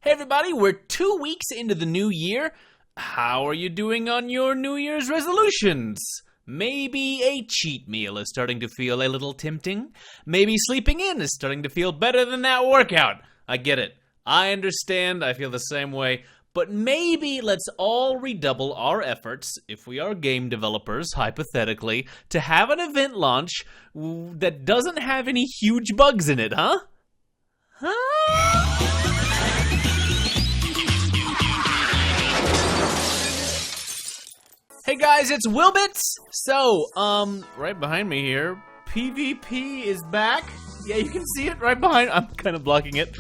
Hey everybody, we're 2 weeks into the new year. How are you doing on your New Year's resolutions? Maybe a cheat meal is starting to feel a little tempting. Maybe sleeping in is starting to feel better than that workout. I get it. I understand. I feel the same way. But maybe let's all redouble our efforts, if we are game developers, hypothetically, to have an event launch that doesn't have any huge bugs in it, huh? Hey guys, it's WillBits! So, right behind me here, PvP is back. Yeah, you can see it right behind. I'm kind of blocking it.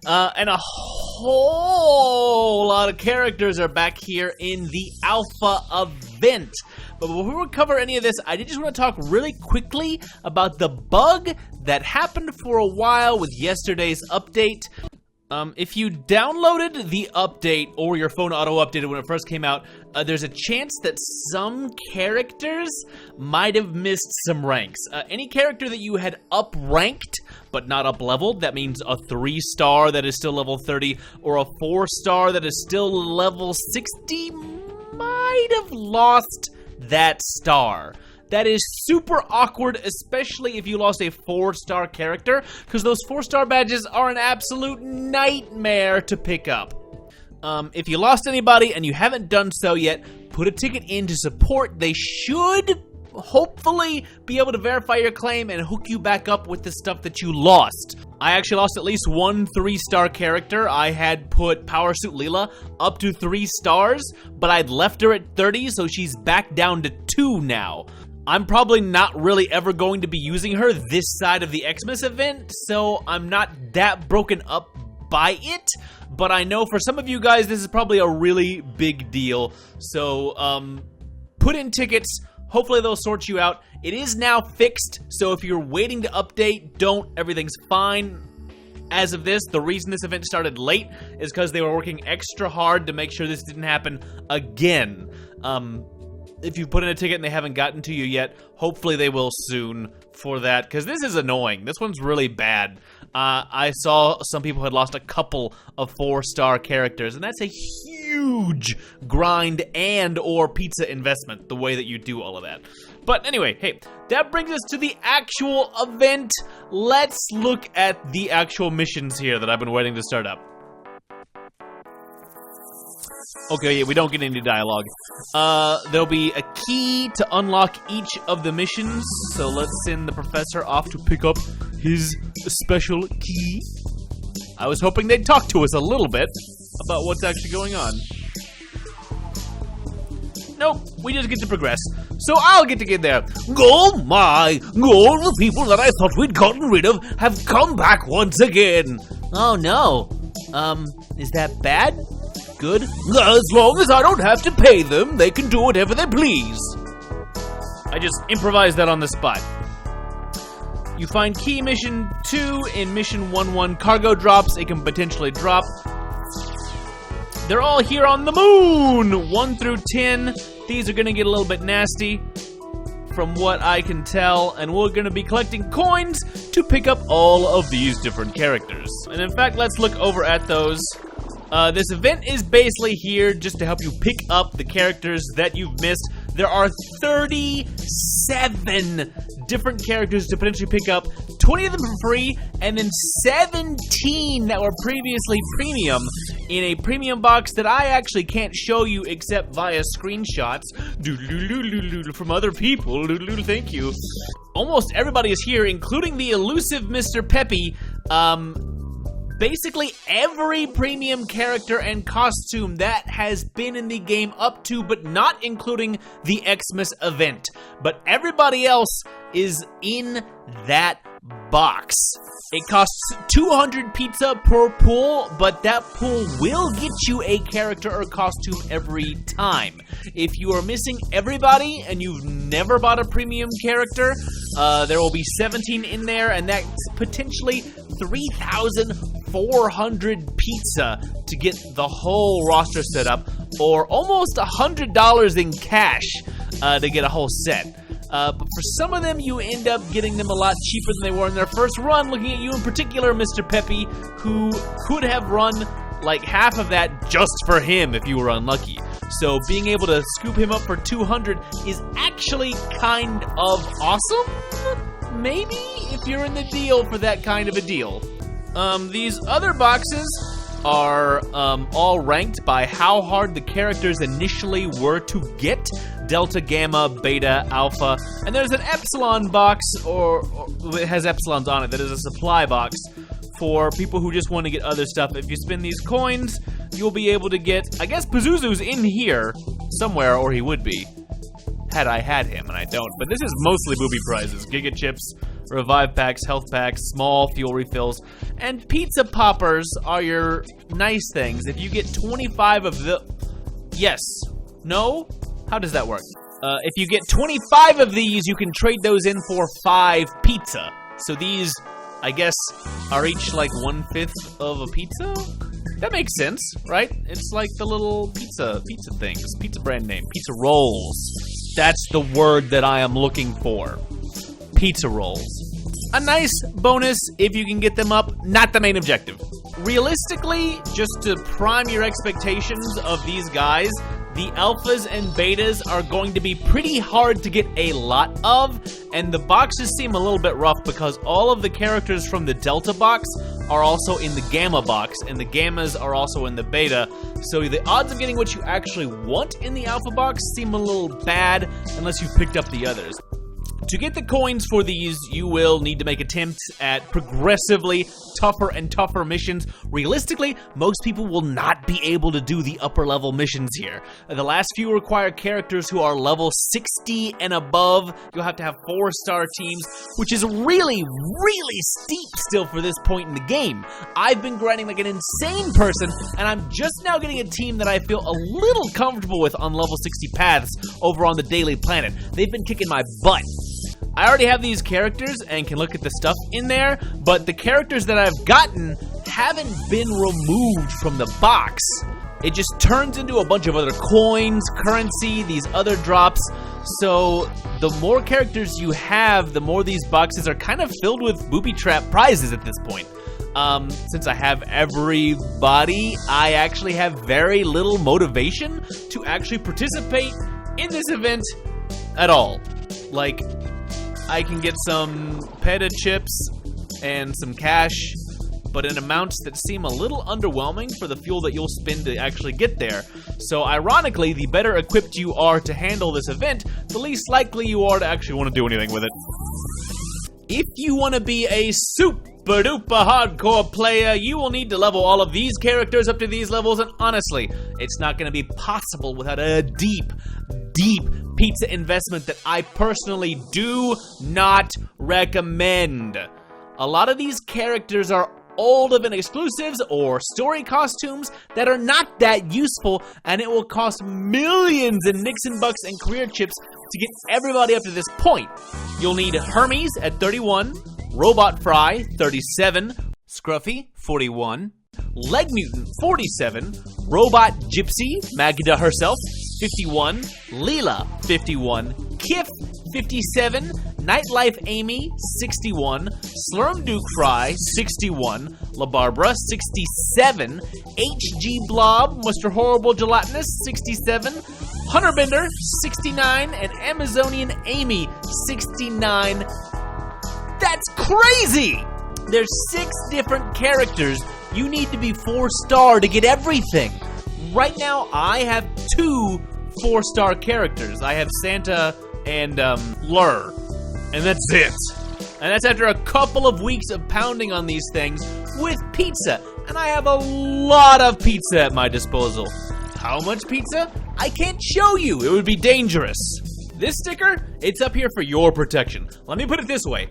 And a whole lot of characters are back here in the alpha event. But before we cover any of this, I did just want to talk really quickly about the bug that happened for a while with yesterday's update. If you downloaded the update or your phone auto-updated when it first came out, there's a chance that some characters might have missed some ranks. Any character that you had up-ranked but not up-leveled, that means a 3-star that is still level 30, or a 4-star that is still level 60, might have lost that star. That is super awkward, especially if you lost a 4-star character, because those 4-star badges are an absolute nightmare to pick up. If you lost anybody and you haven't done so yet, put a ticket in to support. They should hopefully be able to verify your claim and hook you back up with the stuff that you lost. I actually lost at least one 3-star character. I had put Power Suit Leela up to 3 stars, but I'd left her at 30, so she's back down to 2 now. I'm probably not really ever going to be using her this side of the Xmas event, so I'm not that broken up by it, but I know for some of you guys this is probably a really big deal, so put in tickets. Hopefully they'll sort you out. It is now fixed, so if you're waiting to update, don't. Everything's fine. As of this, the reason this event started late is because they were working extra hard to make sure this didn't happen again. If you put in a ticket and they haven't gotten to you yet, hopefully they will soon for that, because this is annoying. This one's really bad. I saw some people had lost a couple of 4-star characters, and that's a huge grind and or pizza investment, the way that you do all of that. But anyway, hey, that brings us to the actual event. Let's look at the actual missions here that I've been waiting to start up. Okay, yeah, we don't get any dialogue. There'll be a key to unlock each of the missions, so let's send the professor off to pick up his special key. I was hoping they'd talk to us a little bit about what's actually going on. Nope, we just get to progress. So I'll get to get there. Oh my! All the people that I thought we'd gotten rid of have come back once again. Oh no. Is that bad? Good. As long as I don't have to pay them, they can do whatever they please. I just improvised that on the spot. You find key mission 2 in mission 1-1 cargo drops. It can potentially drop. They're all here on the moon! 1 through 10. These are gonna get a little bit nasty, from what I can tell, and we're gonna be collecting coins to pick up all of these different characters. And in fact, let's look over at those. This event is basically here just to help you pick up the characters that you've missed. There are 37 different characters to potentially pick up, 20 of them for free, and then 17 that were previously premium in a premium box that I actually can't show you except via screenshots from other people. Thank you. Almost everybody is here, including the elusive Mr. Peppy. Basically every premium character and costume that has been in the game up to, but not including the Xmas event. But everybody else is in that box. It costs 200 pizza per pull, but that pull will get you a character or costume every time. If you are missing everybody and you've never bought a premium character, there will be 17 in there, and that's potentially 3,400 pizza to get the whole roster set up, or almost $100 in cash to get a whole set. But for some of them, you end up getting them a lot cheaper than they were in their first run. Looking at you in particular, Mr. Peppy, who could have run like half of that just for him if you were unlucky. So being able to scoop him up for 200 is actually kind of awesome, maybe, if you're in the deal for that kind of a deal. These other boxes are all ranked by how hard the characters initially were to get. Delta, Gamma, Beta, Alpha, and there's an Epsilon box, or it has Epsilons on it, that is a supply box for people who just want to get other stuff. If you spin these coins, you'll be able to get, I guess Pazuzu's in here somewhere, or he would be, had I had him, and I don't. But this is mostly booby prizes. Giga Chips, Revive Packs, Health Packs, small fuel refills, and Pizza Poppers are your nice things. If you get 25 of the... Yes. No? How does that work? If you get 25 of these, you can trade those in for 5 pizza. So these, I guess, are each like 1/5 of a pizza? That makes sense, right? It's like the little pizza things. Pizza brand name. Pizza rolls. That's the word that I am looking for. Pizza rolls. A nice bonus if you can get them up, not the main objective. Realistically, just to prime your expectations of these guys, the alphas and betas are going to be pretty hard to get a lot of, and the boxes seem a little bit rough because all of the characters from the Delta box are also in the Gamma box, and the Gammas are also in the Beta, so the odds of getting what you actually want in the Alpha box seem a little bad unless you picked up the others. To get the coins for these, you will need to make attempts at progressively tougher and tougher missions. Realistically, most people will not be able to do the upper level missions here. The last few require characters who are level 60 and above. You'll have to have 4-star teams, which is really, really steep still for this point in the game. I've been grinding like an insane person, and I'm just now getting a team that I feel a little comfortable with on level 60 paths over on the Daily Planet. They've been kicking my butt. I already have these characters and can look at the stuff in there, but the characters that I've gotten haven't been removed from the box. It just turns into a bunch of other coins, currency, these other drops. So the more characters you have, the more these boxes are kind of filled with booby trap prizes at this point. Since I have everybody, I actually have very little motivation to actually participate in this event at all. Like, I can get some peta chips and some cash, but in amounts that seem a little underwhelming for the fuel that you'll spend to actually get there. So ironically, the better equipped you are to handle this event, the least likely you are to actually want to do anything with it. If you want to be a super duper hardcore player, you will need to level all of these characters up to these levels, and honestly, it's not going to be possible without a deep pizza investment that I personally do not recommend. A lot of these characters are old event exclusives or story costumes that are not that useful, and it will cost millions in Nixon bucks and career chips to get everybody up to this point. You'll need Hermes at 31, Robot Fry 37, Scruffy 41, Leg Mutant 47, Robot Gypsy, Magda herself 51, Leela 51, Kif 57, Nightlife Amy 61, Slurm Duke Fry 61, La Barbara 67, HG Blob, Mr. Horrible Gelatinous 67, Hunterbender 69, and Amazonian Amy 69. That's crazy! There's 6 different characters. You need to be 4-star to get everything. Right now, I have 2 4-star characters. I have Santa and Lur, and that's it. And that's after a couple of weeks of pounding on these things with pizza. And I have a lot of pizza at my disposal. How much pizza? I can't show you. It would be dangerous. This sticker, it's up here for your protection. Let me put it this way.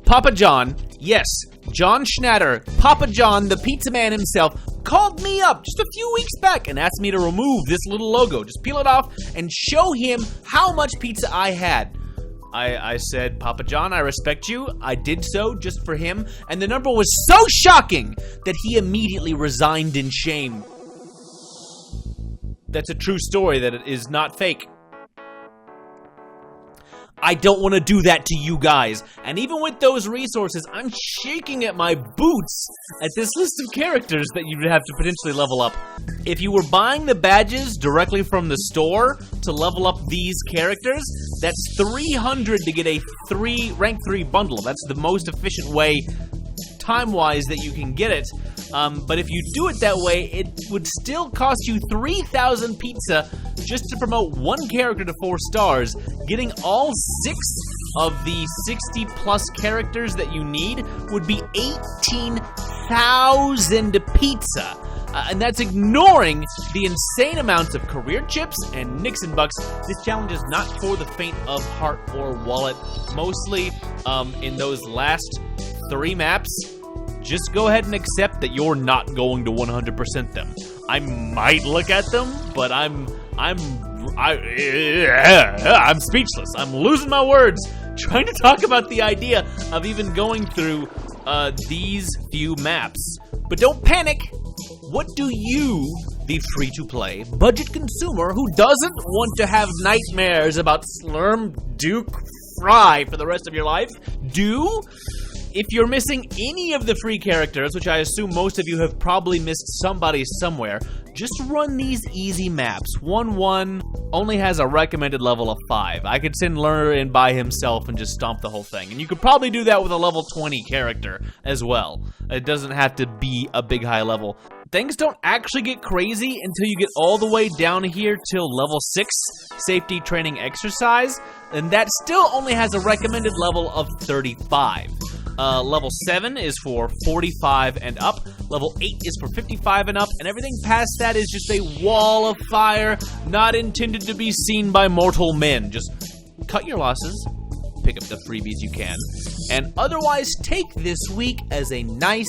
Papa John, yes, John Schnatter, Papa John, the pizza man himself, called me up just a few weeks back and asked me to remove this little logo. Just peel it off and show him how much pizza I had. I said, Papa John, I respect you. I did so just for him. And the number was so shocking that he immediately resigned in shame. That's a true story that is not fake. I don't want to do that to you guys. And even with those resources, I'm shaking at my boots at this list of characters that you'd have to potentially level up. If you were buying the badges directly from the store to level up these characters, that's 300 to get a rank 3 bundle. That's the most efficient way, time-wise, that you can get it. But if you do it that way, it would still cost you 3,000 pizza just to promote one character to 4 stars. Getting all 6 of the 60-plus characters that you need would be 18,000 pizza. And that's ignoring the insane amounts of career chips and Nixon bucks. This challenge is not for the faint of heart or wallet. Mostly in those last 3 maps, just go ahead and accept that you're not going to 100% them. I might look at them, but I'm speechless. I'm losing my words trying to talk about the idea of even going through these few maps. But don't panic. What do you, the free-to-play budget consumer who doesn't want to have nightmares about Slurm Duke Fry for the rest of your life, do? If you're missing any of the free characters, which I assume most of you have probably missed somebody somewhere, just run these easy maps. 1-1 only has a recommended level of 5. I could send Learner in by himself and just stomp the whole thing. And you could probably do that with a level 20 character as well. It doesn't have to be a big high level. Things don't actually get crazy until you get all the way down here till level 6, safety training exercise, and that still only has a recommended level of 35. Level 7 is for 45 and up, level 8 is for 55 and up, and everything past that is just a wall of fire, not intended to be seen by mortal men. Just cut your losses, pick up the freebies you can, and otherwise take this week as a nice,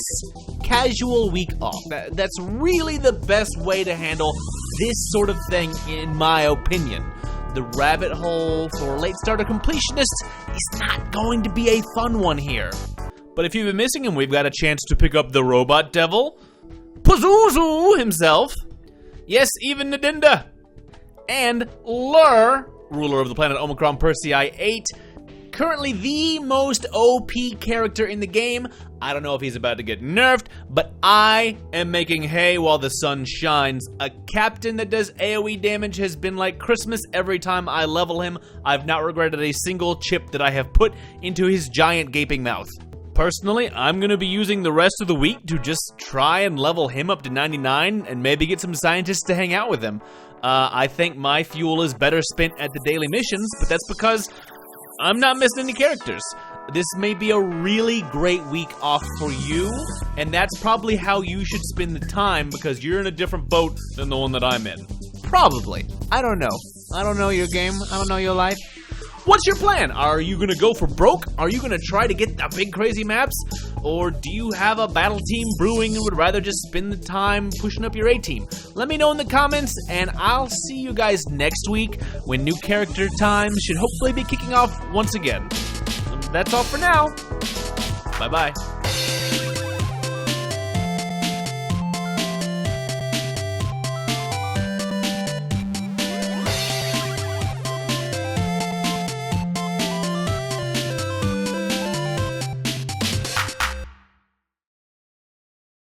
casual week off. That's really the best way to handle this sort of thing, in my opinion. The rabbit hole for late starter completionists is not going to be a fun one here. But if you've been missing him, we've got a chance to pick up the robot devil, Pazuzu himself, yes, even Nadinda, and Lur, ruler of the planet Omicron Persei 8, currently the most OP character in the game. I don't know if he's about to get nerfed, but I am making hay while the sun shines. A captain that does AoE damage has been like Christmas every time I level him. I've not regretted a single chip that I have put into his giant gaping mouth. Personally, I'm going to be using the rest of the week to just try and level him up to 99 and maybe get some scientists to hang out with him. I think my fuel is better spent at the daily missions, but that's because I'm not missing any characters. This may be a really great week off for you, and that's probably how you should spend the time because you're in a different boat than the one that I'm in. Probably. I don't know. I don't know your game. I don't know your life. What's your plan? Are you going to go for broke? Are you going to try to get the big crazy maps? Or do you have a battle team brewing and would rather just spend the time pushing up your A-team? Let me know in the comments, and I'll see you guys next week when new character time should hopefully be kicking off once again. That's all for now. Bye-bye.